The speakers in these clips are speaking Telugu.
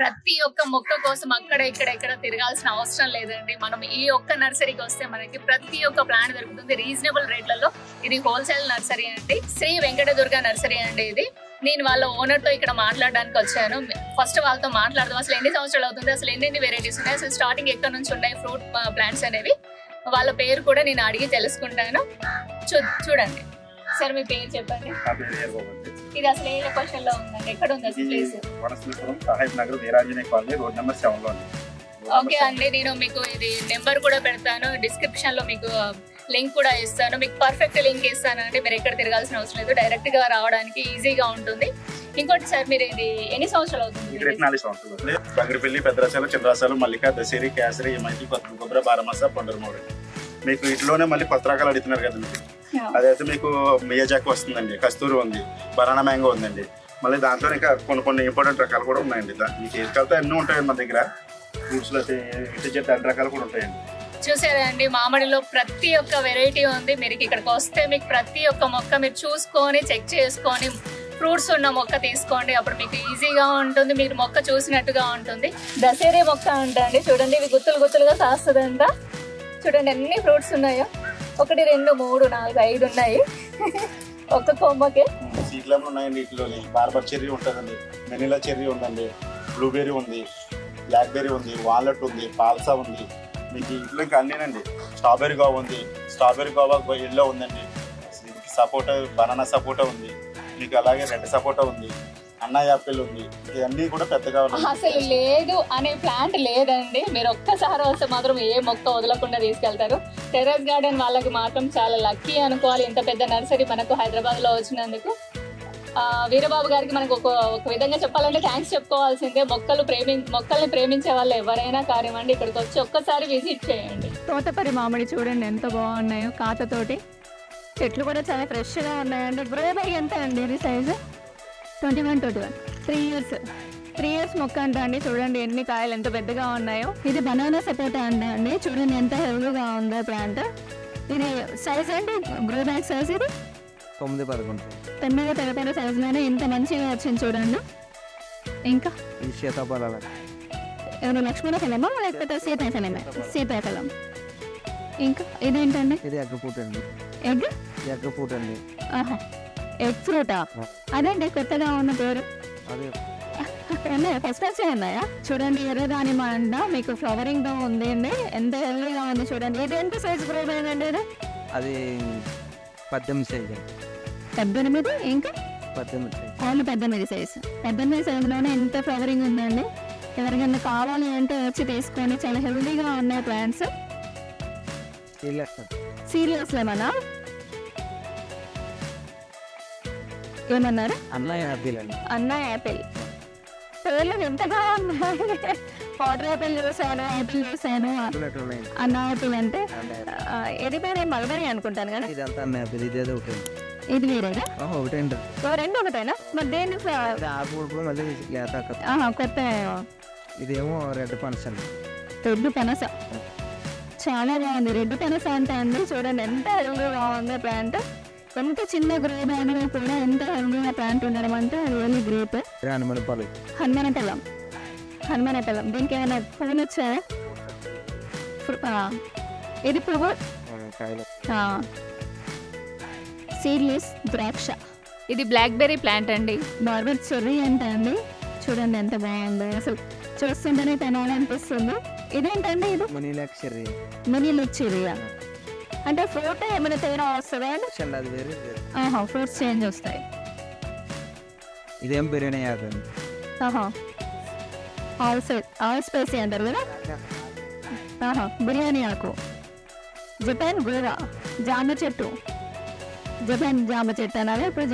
ప్రతి ఒక్క మొక్క కోసం అక్కడ ఇక్కడ తిరగాల్సిన అవసరం లేదండి. మనం ఈ ఒక్క నర్సరీకి వస్తే మనకి ప్రతి ఒక్క ప్లాంట్ దొరుకుతుంది రీజనబుల్ రేట్లలో. ఇది హోల్సేల్ నర్సరీ అండి, శ్రీ వెంకటదుర్గ నర్సరీ అండి. ఇది నేను వాళ్ళ ఓనర్ తో ఇక్కడ మాట్లాడడానికి వచ్చాను. ఫస్ట్ వాళ్ళతో మాట్లాడదాం, అసలు ఎన్ని సంవత్సరాలు అవుతుంది, అసలు ఎన్ని వెరైటీస్ ఉన్నాయి, అసలు స్టార్టింగ్ ఎక్కడ నుంచి ఉన్నాయి ఫ్రూట్ ప్లాంట్స్ అనేవి. వాళ్ళ పేరు కూడా నేను అడిగి తెలుసుకుంటాను. చూడండి సార్, మీ పేరు చెప్పండి. ఇది అసలు ఏ లొకేషన్ లో ఉందండి, ఎక్కడ ఉంది అసలు ప్లేస్? ఓకే అండి, నేను మీకు ఇది నెంబర్ కూడా పెడతాను డిస్క్రిప్షన్ లో, మీకు లింక్ కూడా ఇస్తాను, మీకు పర్ఫెక్ట్ లింక్ ఇస్తాను అండి. మీరు ఎక్కడ తిరగాల్సిన అవసరం లేదు, డైరెక్ట్ గా రావడానికి ఈజీగా ఉంటుంది. ఇంకోటి సార్, మీరు ఇది ఎన్ని సంవత్సరాలు అవుతుంది? 4 సంవత్సరాలు. బంగిరిపల్లి, పెద్దరాశాలు, చంద్రాశాలు, మల్లిక, దశేరి, కేసరి, మైతి, కొబ్బరి, బారమాస, పండురమూడి. మీకు ఇట్లోనే మళ్ళీ కొత్త రకాలు అడుగుతున్నారు కదా మీకు. అదైతే మీకు మియాజాక్ వస్తుందండి, కస్తూరి ఉంది, బనానా మ్యాంగో ఉందండి. మళ్ళీ దాంట్లో ఇంకా కొన్ని ఇంపార్టెంట్ రకాలు కూడా ఉన్నాయండి. మీకు ఏ రకాలతో అన్నీ ఉంటాయండి మన దగ్గర. ఫ్రూట్స్ లో అయితే అన్ని రకాలు కూడా ఉంటాయండి. చూసారా అండి, మామిడిలో ప్రతి ఒక్క వెరైటీ ఉంది. మీరు ఇక్కడికి వస్తే మీకు ప్రతి ఒక్క మొక్క మీరు చూసుకొని చెక్ చేసుకొని ఫ్రూట్స్ ఉన్న మొక్క తీసుకోండి, అప్పుడు మీకు ఈజీగా ఉంటుంది, మీరు మొక్క చూసినట్టుగా ఉంటుంది. దశేరి మొక్క అంటండి, చూడండి ఇవి గుత్తులుగా కాస్తుందంట. చూడండి ఎన్ని ఫ్రూట్స్ ఉన్నాయో, 1 2 3 4 5 ఉన్నాయి ఒక్క కొమ్మకి. సీడ్లెమన్ ఉన్నాయండి, వీటిలోని బార్బర్ చెర్రీ ఉంటుందండి, వెనిలా చెర్రీ ఉందండి, బ్లూబెర్రీ ఉంది, బ్లాక్ బెర్రీ ఉంది, వాల్నట్ ఉంది, పాల్సా ఉంది. మీకు ఇంట్లో ఇంకా అన్నీనండి. స్ట్రాబెర్రీ గోవా ఉంది, స్ట్రాబెర్రీ గోవా ఎల్లో ఉందండి, సపోటా, బనానా సపోటా ఉంది మీకు, అలాగే రెడ్ సపోటా ఉంది, అన్నా యాపిల్ ఉంది. ఇవన్నీ కూడా పెద్దగా ఉన్నాయి. అసలు లేదు అనే ప్లాంట్ లేదండి. మీరు ఒక్కసారి వస్తే మాత్రం ఏ మొక్క వదలకుండా తీసుకెళ్తారు. టెర్రస్ గార్డెన్ వాళ్ళకి మాత్రం చాలా లక్కీ అనుకోవాలి, ఇంత పెద్ద నర్సరీ మనకు హైదరాబాద్ లో వచ్చినందుకు. వీరబాబు గారికి మనకు ఒక విధంగా చెప్పాలంటే థ్యాంక్స్ చెప్పుకోవాల్సిందే. మొక్కల్ని ప్రేమించే వాళ్ళు ఎవరైనా కార్యమండి, ఇక్కడికి వచ్చి ఒక్కసారి విజిట్ చేయండి. తోటపరి మామిడి చూడండి ఎంత బాగున్నాయో, కాతతోటి. చెట్లు కూడా చాలా ఫ్రెష్గా ఉన్నాయండి. గ్రో బ్యాగ్ ఎంత అండి ఇది సైజు? 21 3 ఇయర్స్ మొక్క అంట అండి. చూడండి ఎన్ని కాయలు ఎంత పెద్దగా ఉన్నాయో. ఇది బనానా సపోటా అండి, చూడండి ఎంత హెల్దీగా ఉందో ప్లాంట్. ఇది సైజ్ అండి, గ్రో బ్యాగ్ సైజ్ ఇది 9-11 సైజులోనే ఇంత మంచిగా వచ్చింది చూడండి. ఇంకా ఎవరు లక్ష్మణ ఫలమా లేకపోతే సీతాఫలం. ఇంకా ఇదేంటండి? ఎగ్ ఫ్రూట్ అండి. ఎగ్ ఫ్రూటా? అదేంటి కొత్తగా ఉన్న పేరు? ఫస్ట్ టైం ఉన్నాయా? చూడండి ఎర్ర దానిమ్మ అంట, మీకు ఫ్లవరింగ్ తో ఉంది అండి, ఎంత హెల్దీగా ఉంది చూడండి. ఇది ఎంత సైజ్ గ్రో అయిందండి? అది 18 సైజ్. 18? ఇంకా 18 సైజ్. 18 సైజులోనే ఎంత ఫ్లవరింగ్ ఉందండి. ఎవరికైనా కావాలి అంటే వచ్చి తీసుకోండి, చాలా హెల్దీగా ఉన్నాయి ప్లాంట్స్. సీరియస్ ఏమన్నా ఏమన్నారు? అన్నా యాపిల్ అండి. అన్నా యాపిల్ పేర్లు ఎంతగా ఉన్నాయి. వాటర్ యాపిల్ చూసాను, యాపిల్ చూసాను, అన్నా యాపిల్ అంటే ఇది పేరు మల్బరీ అనుకుంటాను కదా. ఇదంతా అన్నా యాపిల్, ఇదేదో ఒకటి. ఇది వేరేనా? ఒకటే రెండు ఒకటేనా? మరి దేని కొత్త? ఇదేమో రెడ్ పనస అండి. రెడ్ పనస చాలా బాగుంది. రెడ్ పనస అంటే అండి చూడండి ఎంత హెల్దీగా ఉంది ప్లాంట్. ఎంత చిన్న గ్రో బ్యాగ్ కూడా ఎంత హెల్దీగా ప్లాంట్ ఉండడం అంటే రియల్లీ గ్రేట్. హనుమనపల్లం దీనికి ఏమైనా పువ్వులు వచ్చాయా? ఇది పువ్వు సీడ్లెస్ ద్రాక్ష. ఇది బ్లాక్ బెర్రీ ప్లాంట్ అండి, బార్బర్ చెర్రీ అంటే అండి. చూడండి ఎంత బాగుంది, అసలు చూస్తుంటేనే తినాలనిపిస్తుంది. ఇదేంటండి? ఇది మనీలాక్ చెర్రీయా? అంటే ఫ్రూట్ ఏమైనా తేడా వస్తుందా? ఫ్రూట్స్ చేంజ్ వస్తాయి. ఇదేం బిర్యానీ ఆల్ స్పైసీ అంటారు కదా. బిర్యానీ ఆకు. జపాన్ గోవా జామ చెట్టు. జపాన్ జామ చెట్టు అనాలి. ఇప్పుడు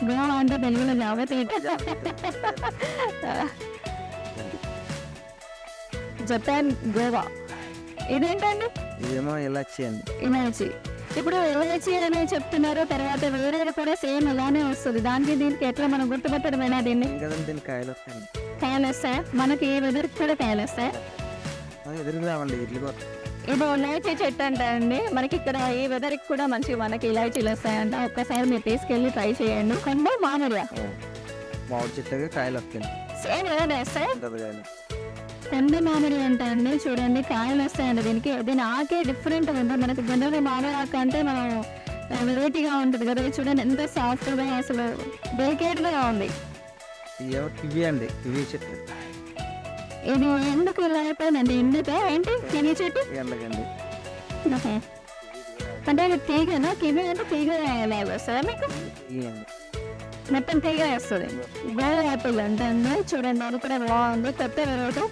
గోవా అంటే తెలుగులో జామ చెట్టు. జపాన్ గోవా. ఇదేంటండి? ఇదేమో ఇలాచి అండి. ఇలాచి. ఇప్పుడు ఇలాచి అని చెప్తున్నారు, తర్వాత వేరే కూడా సేమ్ అలానే వస్తుంది. దానికి దీనికి ఎట్లా మనం గుర్తుపట్టడమేనా దీన్ని? కాయలు వస్తాయండి. కాయలు వస్తాయా? మనకి ఏ వెదర్కి కూడా కాయలు వస్తాయా? ఎదురుదామండి. ఇది ఇలాచీ చెట్టు అంట అండి. మనకి ఇక్కడ ఈ వెదర్కి కూడా మంచిగా మనకి ఇలాచీలు వస్తాయంట. ఒక్కసారి మీరు తీసుకెళ్ళి ట్రై చేయండి. కొండ మామిడి చెట్టుగా కాయలు వస్తాయి. సేమ్ ఏదైనా వస్తాయి. ఉంటుంది కానీ తెల్ల మామిడి అంటే అండి చూడండి కాయలు వస్తాయండి దీని ఆకే డిఫరెంట్గా ఉంటుంది. మనకి జనరల్గా మామిడి ఆకు అంటే మనం వెరైటీగా ఉంటుంది కదా, ఇది చూడండి ఎంత సాఫ్ట్గా అసలు డెలికేట్గా ఉంది. ఏమో కివి అండి, కివి చెట్టు ఇది ఎందుకు ఇలా అయిపోయిందండి? ఎందుకు ఏంటి కివి చెట్టు ఎండకండి. అంటే అది తీగనా? కివి అంటే తీగ వస్తుందా మీకు? ఇవ్వండి మొత్తం తీగ వస్తుంది. గోల్డ్ యాపిల్ అంటే చూడండి అది కూడా బాగుంది. కొత్త వెరైటీ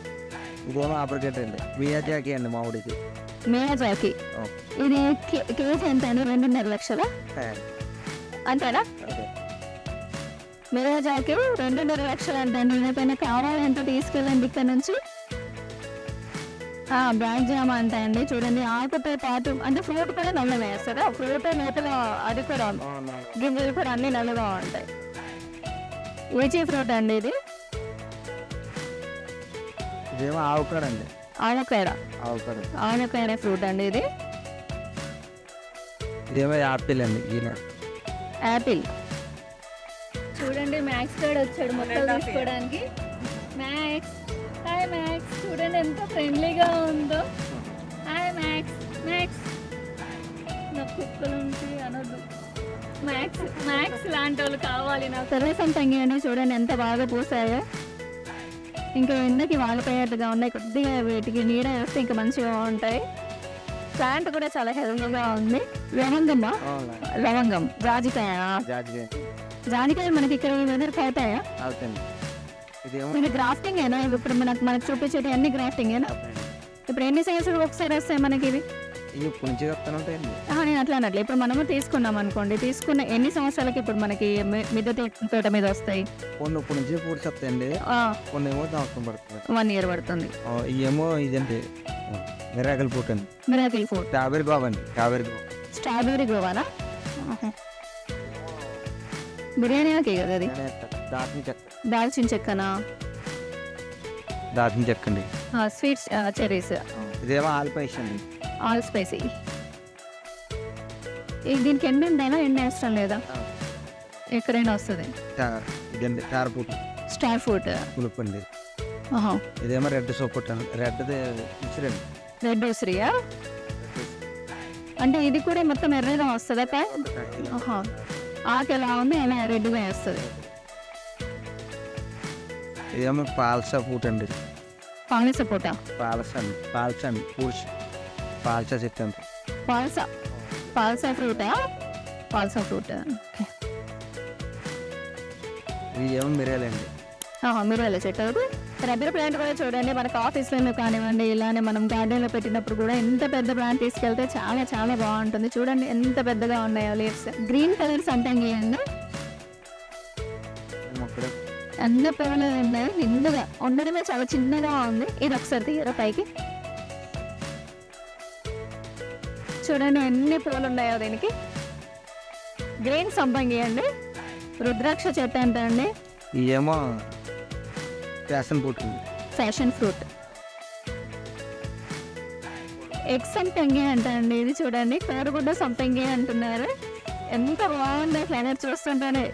గోమ ఆపరేట్ అండి. మియాజాకి అండి మామిడికి. మేజాకి. ఇది కేజీ ఎంత అండి? 2.5 లక్షలా అంతేనా? మేజాకి 2.5 లక్షలు అంటే పైన కావాలంటే తీసుకెళ్ళండి ఇక్కడ నుంచి. బ్లాక్ జామ్ అంటే అండి చూడండి ఆకుతో పాటు అంటే ఫ్రూట్ కూడా నల్లగా వేస్తారా? ఫ్రూట్ లోపల అది కూడా గింజలు కూడా అన్ని నల్లగా ఉంటాయి. ఏచీ ఫ్రూట్ అండి ఇది. ఇదేమో ఆవుకాడ అండి. ఆనకాయ. ఆనకాయ ఫ్రూట్ అండి ఇది. ఇదేమో యాపిల్ అండి. ఈయన యాపిల్. చూడండి మ్యాక్స్ గడ్ వచ్చాడు మొక్కలు తీసుకోవడానికి. Max, hi max. చూడండి ఎంత ఫ్రెండ్లీగా ఉందో. Hi max. మ్యాక్స్ నా కుక్కలు ఉంటాయి అనొద్దు. మ్యాక్స్ లాంటి వాళ్ళు కావాలి నాకు. తెల్లసం తంగియండి చూడండి ఎంత బాగా పూసాయో. ఇంకా ఎండకి వాలిపోయేట్టుగా ఉన్నాయి. కొద్దిగా వీటికి నీడ వేస్తే ఇంకా మంచిగా ఉంటాయి. ప్లాంట్ కూడా చాలా హెల్తీగా ఉంది. లవంగం జాజికాయ. జాజికాయలు మనకి ఇక్కడ వెదర్కి అవుతాయా? ఇది గ్రాఫ్టింగ్ ఏనా? ఇప్పుడు మనకు చూపించేటి అన్ని గ్రాఫ్టింగ్ ఏనా? ఇప్పుడు ఎన్ని సంవత్సరాలు ఒకసారి వస్తాయి మనకి ఇవి? నేను అట్లా అన్నట్లు ఇప్పుడు మనము తీసుకున్నాం అనుకోండి, తీసుకున్న ఎన్ని సంవత్సరాలకి ఇప్పుడు మనకి మిద్దె తోట మీద వస్తాయి? కొన్ని నుంచి పూర్తి వస్తాయండి. కొన్ని ఏమో సంవత్సరం పడుతుంది. 1 year పడుతుంది. ఏమో ఇదండి మిరాకిల్ ఫ్రూట్ అండి. Miracle fruit. స్ట్రాబెరీ గోవా అండి. స్ట్రాబెరీ గోవానా? బిర్యానీ ఆకే కదా అది. దాల్చిన చెక్కనా? దాల్చిన చెక్క అండి. Sweets cherries. ఇదేమో ఆల్పైస్ అండి. All spicy. దీనికి ఎండ ఉందైనా ఎండ అవసరం లేదా? ఎక్కడైనా వస్తుంది. ఇదండి స్టార్ ఫ్రూట్. స్టార్ ఫ్రూట్ పులుపు అండి. ఇదేమో రెడ్ సోపుట్ అండి. రెడ్ ఉసిరియా అంటే ఇది కూడా మొత్తం ఎర్రగా వస్తుందా? ఆకు ఎలా ఉంది అలా రెడ్గా వస్తుంది. ఇదేమో పాల్సా ఫ్రూట్ అండి. పాలస పూట. పాల్సా చెట్టు అండి. పాల్సా ఫ్రూటా? పాల్సా ఫ్రూట్. ఇవి ఏమో మిరియాలండి. మిరియాల చెట్టు. రబ్బర్ ప్లాంట్ కూడా చూడండి మనకు ఆఫీస్లో కానివ్వండి, ఇలానే మనం గార్డెన్లో పెట్టినప్పుడు కూడా ఎంత పెద్ద ప్లాంట్ తీసుకెళ్తే చాలా చాలా బాగుంటుంది. చూడండి ఎంత పెద్దగా ఉన్నాయో లీవ్స్. గ్రీన్ కలర్స్ అంటే అండి అన్న పిల్లలు ఉన్నాయి. నిండుగా ఉండడమే చాలా చిన్నగా ఉంది. ఇది ఒకసారి తీయరా పైకి చూడండి ఎన్ని పూలు ఉన్నాయో దీనికి. గ్రీన్ సంపంగి అండి. రుద్రాక్ష చెట్టు అంటే అండి. ఏమో ఫ్యాషన్ ఫ్రూట్ అండి. Fashion fruit. ఎగ్ సంపంగి అంటే అండి ఇది చూడండి. కోడిగుడ్డ సంపంగి అంటున్నారు. ఎంత బాగుంది ఫ్లైనర్ చూస్తుంటేనే.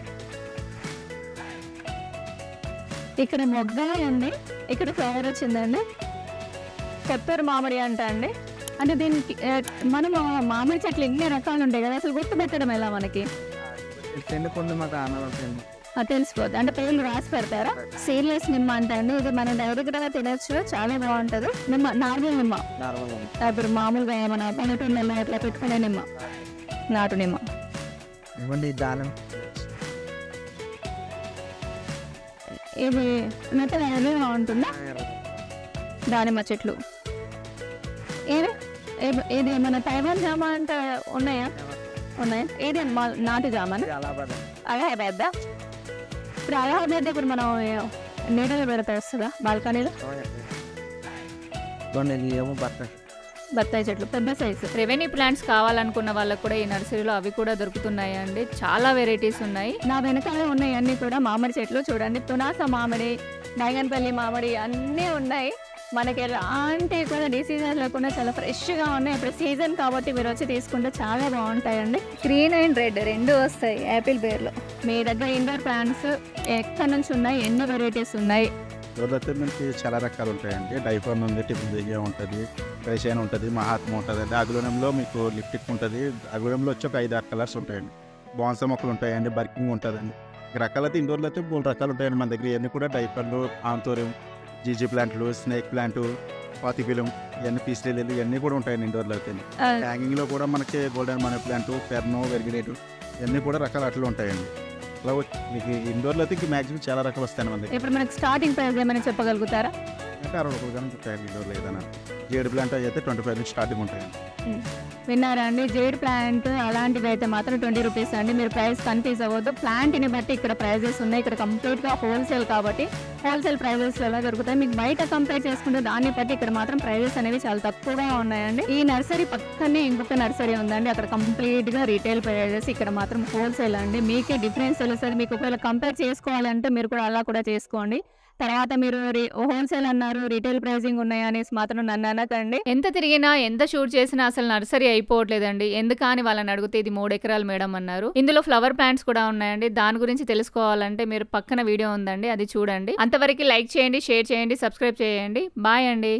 ఇక్కడ మొగ్గ అండి. ఇక్కడ ఫ్లవర్ వచ్చిందండి. పెప్పర్ మామిడి అంట అండి. అంటే దీనికి మనం మామిడి చెట్లు ఎన్ని రకాలు ఉంటాయి కదా, అసలు గుర్తుపెట్టడం ఎలా మనకి? తెలిసిపోద్ది. అంటే పేర్లు రాసి పెడతారా? సీడ్లెస్ నిమ్మ అంటే అండి. ఇది మనం డైరెక్ట్గా తినచ్చు, చాలా బాగుంటుంది. నిమ్మ నార్మల్ నిమ్మ. ఇప్పుడు మామూలుగా ఏమన్నా పల్లెటూరు ఎట్లా పెట్టుకునే నిమ్మ, నాటు నిమ్మ. ఇది మెత్తగా ఎర్రగా ఉంటుందా? దానిమ్మ చెట్లు. ఏది మన తైవాన్ జామ అంటే ఉన్నాయా? ఏది నాటు జామ? అలహాబాద్. ఇప్పుడు అలహాబాద్ ఇప్పుడు మనం నీడలో పెడతా వస్తుందా బాల్కనీలో? బత్తాయి చెట్లు పెద్ద సైజు. రెవెన్యూ ప్లాంట్స్ కావాలనుకున్న వాళ్ళకు కూడా ఈ నర్సరీలో అవి కూడా దొరుకుతున్నాయి అండి. చాలా వెరైటీస్ ఉన్నాయి. నా వెనకాలే ఉన్నాయి అన్ని కూడా మామిడి చెట్లు. చూడండి పునాస మామిడి, నాగన్పల్లి మామిడి అన్నీ ఉన్నాయి. మనకి ఎలాంటి కూడా డిసీజెస్ లేకుండా చాలా ఫ్రెష్గా ఉన్నాయి. ఇప్పుడు సీజన్ కాబట్టి మీరు వచ్చి తీసుకుంటే చాలా బాగుంటాయండి. గ్రీన్ అండ్ రెడ్ రెండు వస్తాయి యాపిల్ బేర్లో. మీ దగ్గర ఇండోర్ ప్లాంట్స్ ఎక్కడి నుంచి ఉన్నాయి, ఎన్నో వెరైటీస్ ఉన్నాయి. ఇండోర్లో అయితే మనకి చాలా రకాలు ఉంటాయండి. డైఫాన్ ఉంది, టిఫిన్ దిగే ఉంటుంది, రైసైన్ ఉంటుంది, మహాత్మ ఉంటుంది అండి. అగ్లోనియంలో మీకు లిప్టిక్ ఉంటుంది. అగ్లోనియంలో వచ్చి ఒక 5-6 కలర్స్ ఉంటాయండి. బాన్సా మొక్కలు ఉంటాయండి, బర్కింగ్ ఉంటుందండి. రకాలైతే ఇండోర్లో అయితే 3 రకాలు ఉంటాయండి మన దగ్గర. ఇవన్నీ కూడా డైఫర్లు, ఆంతోరియం, జీజీ ప్లాంట్లు, స్నేక్ ప్లాంట్, పాతిఫిలం, ఇవన్నీ పీస్ లిల్లీలు ఇవన్నీ కూడా ఉంటాయండి ఇండోర్లో అయితే. హ్యాంగింగ్లో కూడా మనకి గోల్డెన్ మనీ ప్లాంట్, పెర్నో, వెర్గినేటు ఇవన్నీ కూడా రకాల అట్లు ఉంటాయండి. అలా మీకు ఇండోర్లో అయితే ఇంక మ్యాక్సిమం చాలా రకాలు వస్తాయండి మన దగ్గర. ఇప్పుడు మనకి స్టార్టింగ్ ప్రైస్ ఏమైనా చెప్పగలుగుతారా? అంటే 60 రూపాయలు కానీ ఉంటాయండి ఇండోర్లో ఏదైనా. జేడ్ ప్లాంట్ అయితే 25 నుంచి స్టార్టింగ్ ఉంటాయండి. విన్నారా అండి? జేడ్ ప్లాంట్ అలాంటివి అయితే మాత్రం 20 రూపీస్ అండి. మీరు ప్రైస్ కన్ఫ్యూజ్ అవ్వద్దు. ప్లాంట్ని బట్టి ఇక్కడ ప్రైజెస్ ఉన్నాయి. ఇక్కడ కంప్లీట్గా హోల్సేల్ కాబట్టి హోల్సేల్ ప్రైజెస్ ఎలా దొరుకుతాయి. మీకు బయట కంపేర్ చేసుకుంటే దాన్ని బట్టి ఇక్కడ మాత్రం ప్రైజెస్ అనేవి చాలా తక్కువగా ఉన్నాయండి. ఈ నర్సరీ పక్కనే ఇంకొక నర్సరీ ఉందండి. అక్కడ కంప్లీట్గా రీటైల్ ప్రైజెస్, ఇక్కడ మాత్రం హోల్సేల్ అండి. మీకే డిఫరెన్స్ తెలుస్తుంది. మీకు ఒకవేళ కంపేర్ చేసుకోవాలంటే మీరు కూడా అలా కూడా చేసుకోండి. తర్వాత మీరు హోల్సేల్ అన్నారు, రీటైల్ ప్రైజింగ్ ఉన్నాయి అనేసి మాత్రం నన్ను అనకండి. ఎంత తిరిగినా ఎంత షూట్ చేసినా అసలు నర్సరీ అయిపోవట్లేదండి. ఎందుకని వాళ్ళని అడిగితే ఇది 3 ఎకరాలు మేడం అన్నారు. ఇందులో ఫ్లవర్ ప్లాంట్స్ కూడా ఉన్నాయండి. దాని గురించి తెలుసుకోవాలంటే మీరు పక్కన వీడియో ఉందండి, అది చూడండి. అంతవరకు లైక్ చేయండి, షేర్ చేయండి, సబ్స్క్రైబ్ చేయండి. బాయ్ అండి.